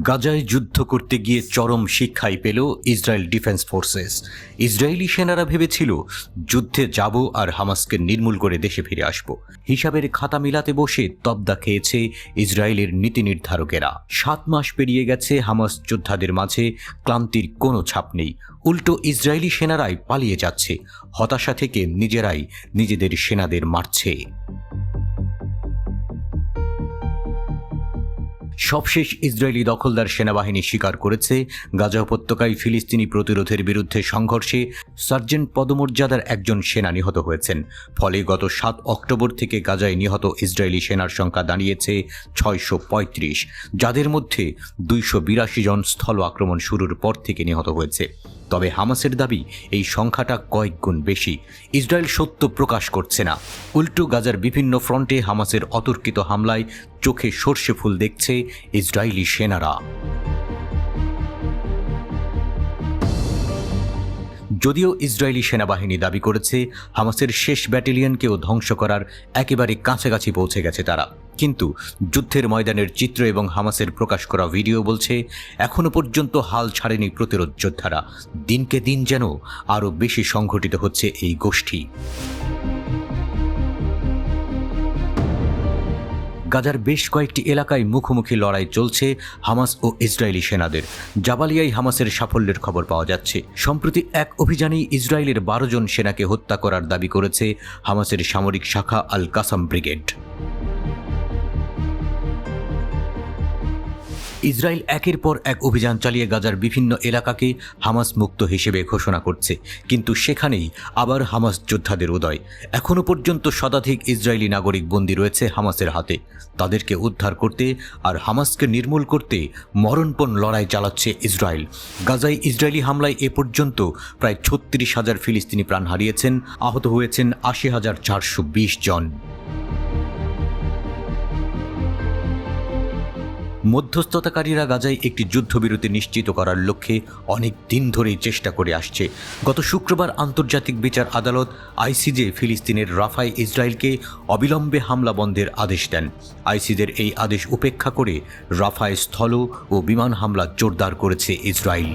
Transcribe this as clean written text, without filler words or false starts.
গাজায় যুদ্ধ করতে গিয়ে চরম শিক্ষাই পেল ইসরায়েল ডিফেন্স ফোর্সেস। ইসরায়েলি সেনারা ভেবেছিল যুদ্ধে যাব আর হামাসকে নির্মূল করে দেশে ফিরে আসব। হিসাবের খাতা মিলাতে বসে তবদা খেয়েছে ইসরায়েলের নীতি নির্ধারকেরা। 7 মাস পেরিয়ে গেছে, হামাস যোদ্ধাদের মাঝে ক্লান্তির কোনো ছাপ নেই। উল্টো ইসরায়েলি সেনারাই পালিয়ে যাচ্ছে, হতাশা থেকে নিজেরাই নিজেদের সেনাদের মারছে। সবশেষ ইসরায়েলি দখলদার সেনাবাহিনী স্বীকার করেছে, গাজা উপত্যকায় ফিলিস্তিনি প্রতিরোধের বিরুদ্ধে সংঘর্ষে সার্জেন্ট পদমর্যাদার একজন সেনা নিহত হয়েছেন। ফলে গত 7 অক্টোবর থেকে গাজায় নিহত ইসরায়েলি সেনার সংখ্যা দাঁড়িয়েছে 635, যাদের মধ্যে 282 জন স্থল আক্রমণ শুরুর পর থেকে নিহত হয়েছে। তবে হামাসের দাবি এই সংখ্যাটা কয়েক গুণ বেশি। ইসরায়েল সত্য প্রকাশ করছে না, উল্টো গাজার বিভিন্ন ফ্রন্টে হামাসের অতর্কিত হামলায় চোখে সর্ষে ফুল দেখছে ইসরায়েলি সেনারা। যদিও ইসরায়েলি সেনাবাহিনী দাবি করেছে হামাসের শেষ ব্যাটালিয়নকেও ধ্বংস করার একেবারে কাছাকাছি পৌঁছে গেছে তারা, কিন্তু যুদ্ধের ময়দানের চিত্র এবং হামাসের প্রকাশ করা ভিডিও বলছে এখনো পর্যন্ত হাল ছাড়েনি প্রতিরোধ যোদ্ধারা। দিনকে দিন যেন আরও বেশি সংঘটিত হচ্ছে এই গোষ্ঠী। গাজার বেশ কয়েকটি এলাকায় মুখোমুখি লড়াই চলছে হামাস ও ইসরায়েলি সেনাদের। জাবালিয়ায় হামাসের সাফল্যের খবর পাওয়া যাচ্ছে। সম্প্রতি এক অভিযানেই ইসরায়েলের 12 জন সেনাকে হত্যা করার দাবি করেছে হামাসের সামরিক শাখা আল কাসাম ব্রিগেড। ইসরায়েল একের পর এক অভিযান চালিয়ে গাজার বিভিন্ন এলাকাকে হামাস মুক্ত হিসেবে ঘোষণা করছে, কিন্তু সেখানেই আবার হামাস যোদ্ধাদের উদয়। এখনও পর্যন্ত শতাধিক ইসরায়েলি নাগরিক বন্দী রয়েছে হামাসের হাতে। তাদেরকে উদ্ধার করতে আর হামাসকে নির্মূল করতে মরণপণ লড়াই চালাচ্ছে ইসরায়েল। গাজায় ইসরায়েলি হামলায় এ পর্যন্ত প্রায় 36,000 ফিলিস্তিনি প্রাণ হারিয়েছেন, আহত হয়েছেন 80,420 জন। মধ্যস্থতাকারীরা গাজায় একটি যুদ্ধবিরতি নিশ্চিত করার লক্ষ্যে অনেক দিন ধরেই চেষ্টা করে আসছে। গত শুক্রবার আন্তর্জাতিক বিচার আদালত আইসিজে ফিলিস্তিনের রাফায় ইসরায়েলকে অবিলম্বে হামলা বন্ধের আদেশ দেন। আইসিজের এই আদেশ উপেক্ষা করে রাফায় স্থল ও বিমান হামলা জোরদার করেছে ইসরায়েল।